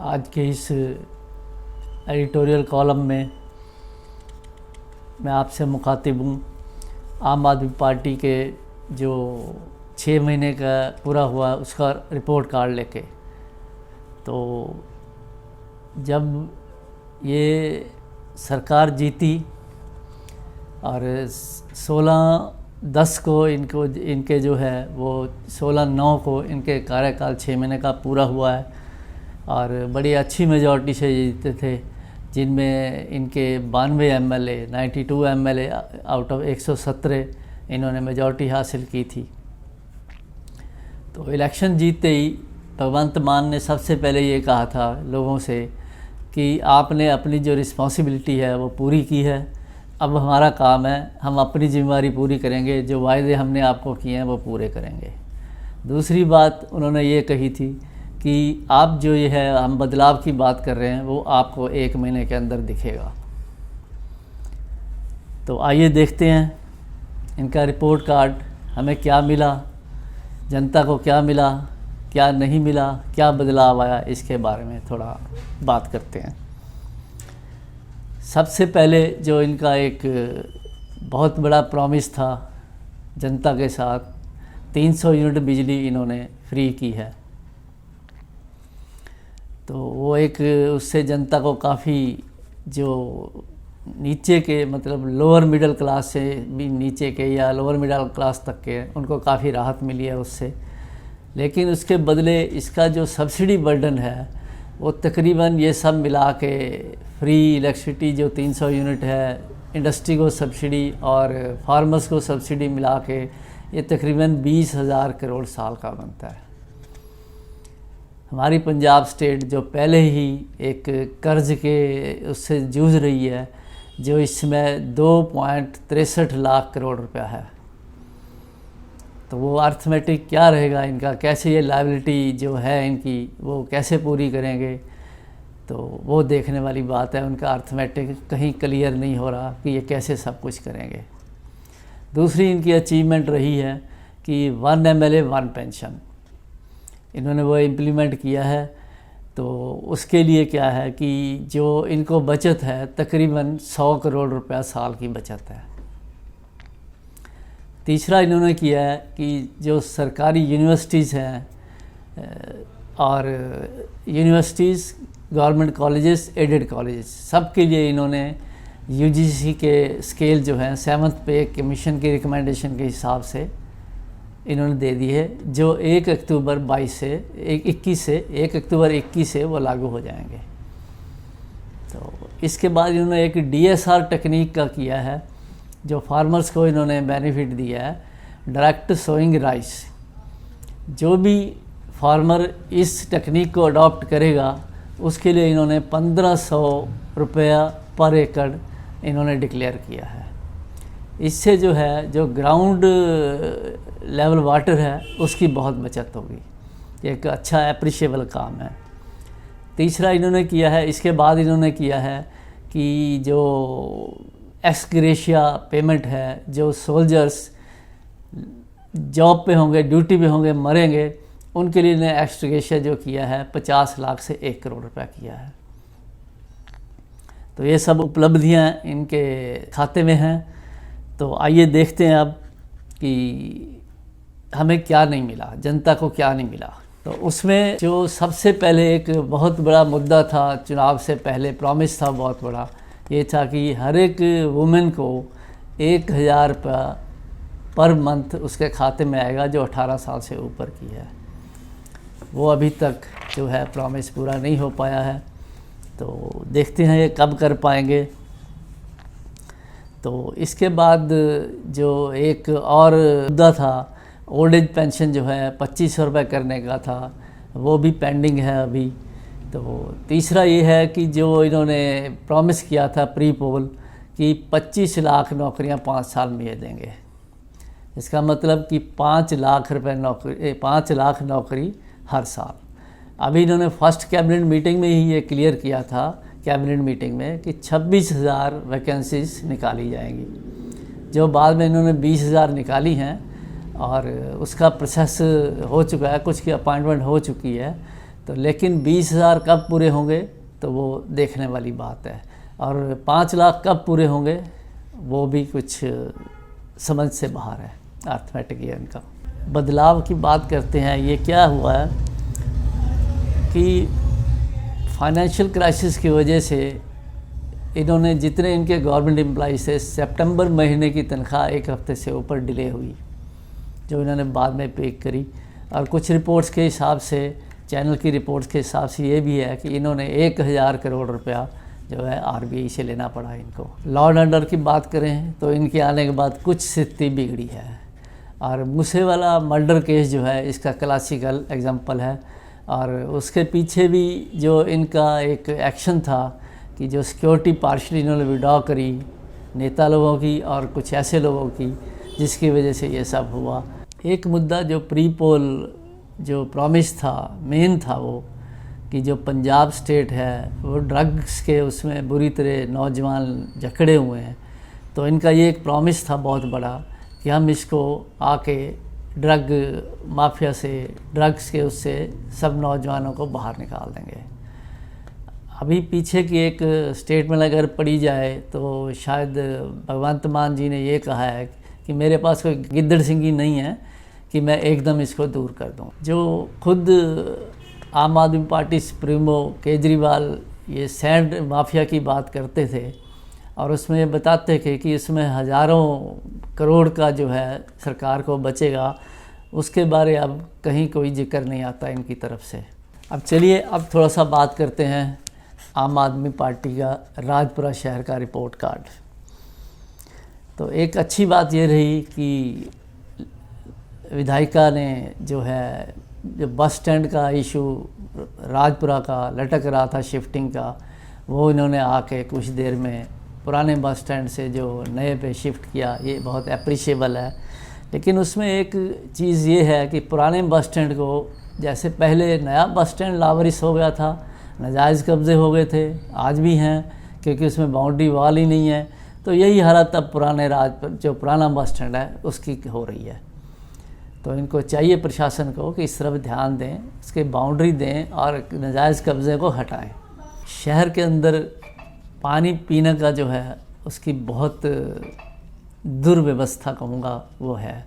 आज के इस एडिटोरियल कॉलम में मैं आपसे मुखातिब हूँ आम आदमी पार्टी के जो 6 महीने का पूरा हुआ उसका रिपोर्ट कार्ड लेके। तो जब ये सरकार जीती और 16/10 को इनके जो है वो 16/9 को इनके कार्यकाल 6 महीने का पूरा हुआ है और बड़ी अच्छी मेजॉरिटी से जीते थे, जिनमें इनके 92 MLA 92 MLA आउट ऑफ 117 इन्होंने मेजॉरिटी हासिल की थी। तो इलेक्शन जीतते ही भगवंत मान ने सबसे पहले ये कहा था लोगों से कि आपने अपनी जो रिस्पॉन्सिबिलिटी है वो पूरी की है, अब हमारा काम है हम अपनी जिम्मेदारी पूरी करेंगे, जो वायदे हमने आपको किए हैं वो पूरे करेंगे। दूसरी बात उन्होंने ये कही थी कि आप जो ये है हम बदलाव की बात कर रहे हैं वो आपको 1 महीने के अंदर दिखेगा। तो आइए देखते हैं इनका रिपोर्ट कार्ड, हमें क्या मिला, जनता को क्या मिला, क्या नहीं मिला, क्या बदलाव आया, इसके बारे में थोड़ा बात करते हैं। सबसे पहले जो इनका एक बहुत बड़ा प्रॉमिस था जनता के साथ, 300 यूनिट बिजली इन्होंने फ्री की है। तो वो एक उससे जनता को काफ़ी जो नीचे के मतलब लोअर मिडिल क्लास से भी नीचे के या लोअर मिडिल क्लास तक के उनको काफ़ी राहत मिली है उससे। लेकिन उसके बदले इसका जो सब्सिडी बर्डन है वो तकरीबन ये सब मिला के फ्री इलेक्ट्रिसिटी जो 300 यूनिट है, इंडस्ट्री को सब्सिडी और फार्मर्स को सब्सिडी मिला के ये तकरीबन 20,000 करोड़ साल का बनता है। हमारी पंजाब स्टेट जो पहले ही एक कर्ज के उससे जूझ रही है, जो इसमें 2.63 लाख करोड़ रुपया है, तो वो अर्थमेटिक क्या रहेगा इनका, कैसे ये लायबिलिटी जो है इनकी वो कैसे पूरी करेंगे, तो वो देखने वाली बात है। उनका अर्थमेटिक कहीं क्लियर नहीं हो रहा कि ये कैसे सब कुछ करेंगे। दूसरी इनकी अचीवमेंट रही है कि 1 MLA 1 पेंशन इन्होंने वो इम्प्लीमेंट किया है। तो उसके लिए क्या है कि जो इनको बचत है तकरीबन 100 करोड़ रुपया साल की बचत है। तीसरा इन्होंने किया है कि जो सरकारी यूनिवर्सिटीज़ हैं और universities, government colleges, aided colleges, सब के लिए इन्होंने UGC के स्केल जो है 7th पे कमीशन की रिकमेंडेशन के हिसाब से इन्होंने दे दी है, जो 1 अक्टूबर 21 से वो लागू हो जाएंगे। तो इसके बाद इन्होंने एक DSR टेक्निक का किया है, जो फार्मर्स को इन्होंने बेनिफिट दिया है, डायरेक्ट सोइंग राइस। जो भी फार्मर इस टेक्निक को अडॉप्ट करेगा उसके लिए इन्होंने 1500 रुपया पर एकड़ इन्होंने डिक्लेयर किया है। इससे जो है जो ग्राउंड लेवल वाटर है उसकी बहुत बचत होगी, एक अच्छा एप्रिशिएबल काम है। तीसरा इन्होंने किया है, इसके बाद इन्होंने किया है कि जो एक्सग्रेशिया पेमेंट है, जो सोल्जर्स जॉब पे होंगे, ड्यूटी पे होंगे, मरेंगे, उनके लिए इन्होंने एक्सग्रेशिया जो किया है 50 लाख से 1 करोड़ रुपया किया है। तो ये सब उपलब्धियां इनके खाते में हैं। तो आइए देखते हैं अब कि हमें क्या नहीं मिला, जनता को क्या नहीं मिला। तो उसमें जो सबसे पहले एक बहुत बड़ा मुद्दा था, चुनाव से पहले प्रॉमिस था बहुत बड़ा, ये था कि हर एक वुमेन को 1,000 रुपया पर मंथ उसके खाते में आएगा जो 18 साल से ऊपर की है। वो अभी तक जो है प्रॉमिस पूरा नहीं हो पाया है। तो देखते हैं ये कब कर पाएंगे। तो इसके बाद जो एक और मुद्दा था, ओल्ड एज पेंशन जो है 2500 रुपये करने का था, वो भी पेंडिंग है अभी। तो तीसरा ये है कि जो इन्होंने प्रॉमिस किया था प्री पोल कि 25 लाख नौकरियां 5 साल में ये देंगे, इसका मतलब कि 5 लाख रुपये नौकरी, 5 लाख नौकरी हर साल। अभी इन्होंने फर्स्ट कैबिनेट मीटिंग में ही ये क्लियर किया था, कैबिनेट मीटिंग में, कि 26,000 वैकेंसीज निकाली जाएंगी, जो बाद में इन्होंने 20,000 निकाली हैं और उसका प्रोसेस हो चुका है, कुछ की अपॉइंटमेंट हो चुकी है। तो लेकिन 20,000 कब पूरे होंगे तो वो देखने वाली बात है, और 5 लाख कब पूरे होंगे वो भी कुछ समझ से बाहर है, अर्थमेटिक है इनका। बदलाव की बात करते हैं। ये क्या हुआ है कि फाइनेंशियल क्राइसिस की वजह से इन्होंने जितने इनके गवर्नमेंट एम्प्लॉइज थे, सितंबर महीने की तनख्वाह 1 हफ्ते से ऊपर डिले हुई, जो इन्होंने बाद में पे करी। और कुछ रिपोर्ट्स के हिसाब से, चैनल की रिपोर्ट्स के हिसाब से ये भी है कि इन्होंने 1000 करोड़ रुपया जो है आरबीआई से लेना पड़ा इनको। लॉ एंड ऑर्डर की बात करें तो इनके आने के बाद कुछ स्थिति बिगड़ी है, और मूसेवाला मर्डर केस जो है इसका क्लासिकल एग्जांपल है। और उसके पीछे भी जो इनका एक एक्शन था कि जो सिक्योरिटी पार्शली इन्होंने विड्रॉ करी नेता लोगों की और कुछ ऐसे लोगों की, जिसकी वजह से ये सब हुआ। एक मुद्दा जो प्री पोल जो प्रॉमिस था, मेन था वो कि जो पंजाब स्टेट है वो ड्रग्स के उसमें बुरी तरह नौजवान जकड़े हुए हैं, तो इनका ये एक प्रॉमिस था बहुत बड़ा कि हम इसको आके ड्रग माफिया से, ड्रग्स के उससे सब नौजवानों को बाहर निकाल देंगे। अभी पीछे की एक स्टेटमेंट अगर पढ़ी जाए तो शायद भगवंत मान जी ने ये कहा है कि मेरे पास कोई गिद्दड़ सिंगी नहीं है कि मैं एकदम इसको दूर कर दूं। जो खुद आम आदमी पार्टी सुप्रीमो केजरीवाल ये सैंड माफिया की बात करते थे, और उसमें ये बताते थे कि इसमें हज़ारों करोड़ का जो है सरकार को बचेगा, उसके बारे अब कहीं कोई जिक्र नहीं आता इनकी तरफ से। अब चलिए अब थोड़ा सा बात करते हैं आम आदमी पार्टी का राजपुरा शहर का रिपोर्ट कार्ड। तो एक अच्छी बात ये रही कि विधायिका ने जो है, जो बस स्टैंड का इशू राजपुरा का लटक रहा था शिफ्टिंग का, वो इन्होंने आके कुछ देर में पुराने बस स्टैंड से जो नए पे शिफ्ट किया, ये बहुत अप्रिशिएबल है। लेकिन उसमें एक चीज़ ये है कि पुराने बस स्टैंड को, जैसे पहले नया बस स्टैंड लावारिस हो गया था, नाजायज़ कब्ज़े हो गए थे, आज भी हैं क्योंकि उसमें बाउंड्री वाल ही नहीं है, तो यही हालत अब पुराने जो पुराना बस स्टैंड है उसकी हो रही है। तो इनको चाहिए प्रशासन को कि इस तरफ ध्यान दें, इसके बाउंड्री दें और नाजायज़ कब्ज़े को हटाएं। शहर के अंदर पानी पीने का जो है उसकी बहुत दुर्व्यवस्था कहूँगा वो है।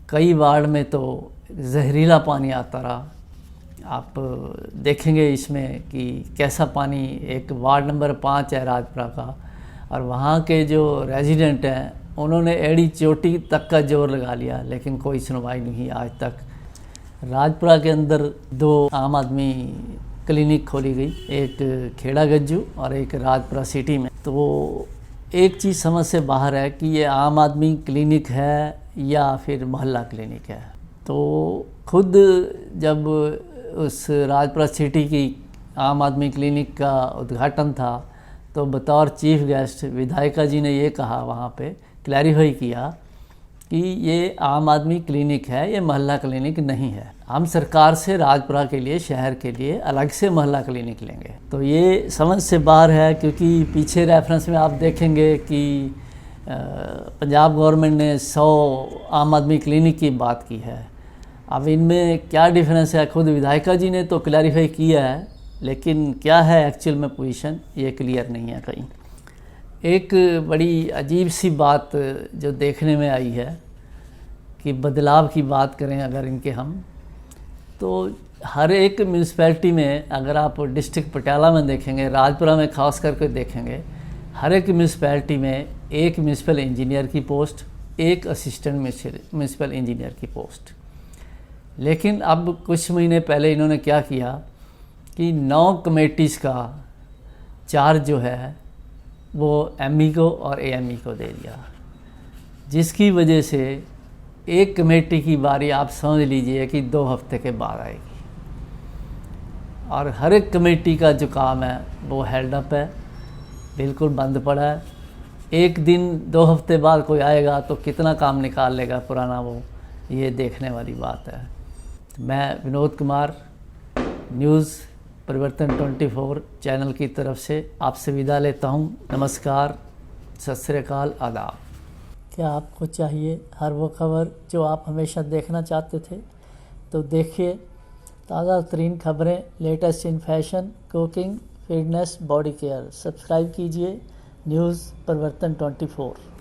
कई वार्ड में तो जहरीला पानी आता रहा। आप देखेंगे इसमें कि कैसा पानी, एक वार्ड नंबर 5 है राजपुरा का, और वहाँ के जो रेजिडेंट हैं उन्होंने एड़ी चोटी तक का जोर लगा लिया, लेकिन कोई सुनवाई नहीं आज तक। राजपुरा के अंदर 2 आम आदमी क्लिनिक खोली गई, एक खेड़ा गज्जू और एक राजपुरा सिटी में। तो एक चीज़ समझ से बाहर है कि ये आम आदमी क्लिनिक है या फिर मोहल्ला क्लिनिक है। तो खुद जब उस राजपुरा सिटी की आम आदमी क्लिनिक का उद्घाटन था तो बतौर चीफ गेस्ट विधायिका जी ने ये कहा, वहाँ पे क्लैरिफाई किया कि ये आम आदमी क्लिनिक है, ये मोहल्ला क्लिनिक नहीं है। हम सरकार से राजपुरा के लिए, शहर के लिए अलग से मोहल्ला क्लिनिक लेंगे। तो ये समझ से बाहर है, क्योंकि पीछे रेफरेंस में आप देखेंगे कि पंजाब गवर्नमेंट ने 100 आम आदमी क्लिनिक की बात की है। अब इनमें क्या डिफरेंस है, खुद विधायिका जी ने तो क्लैरिफाई किया है, लेकिन क्या है एक्चुअल में पोजीशन ये क्लियर नहीं है कहीं। एक बड़ी अजीब सी बात जो देखने में आई है कि बदलाव की बात करें अगर इनके हम, तो हर एक म्यूनसिपैलिटी में, अगर आप डिस्ट्रिक्ट पटियाला में देखेंगे, राजपुरा में खास करके देखेंगे, हर एक म्यूनसिपैलिटी में एक म्यूनसिपल इंजीनियर की पोस्ट, एक असिस्टेंट म्यूनसिपल इंजीनियर की पोस्ट। लेकिन अब कुछ महीने पहले इन्होंने क्या किया कि 9 कमेटीज़ का चार्ज जो है वो एमई को और एएमई को दे दिया, जिसकी वजह से एक कमेटी की बारी आप समझ लीजिए कि 2 हफ्ते के बाद आएगी, और हर एक कमेटी का जो काम है वो हेल्ड अप है, बिल्कुल बंद पड़ा है। एक दिन 2 हफ्ते बाद कोई आएगा तो कितना काम निकाल लेगा पुराना, वो ये देखने वाली बात है। मैं विनोद कुमार, न्यूज़ परिवर्तन 24 चैनल की तरफ से आपसे विदा लेता हूँ। नमस्कार, सत श्री अकाल, आदाब। क्या आपको चाहिए हर वो खबर जो आप हमेशा देखना चाहते थे? तो देखिए ताज़ा तरीन खबरें, latest in fashion, cooking, fitness, body care. Subscribe कीजिए न्यूज़ परिवर्तन 24।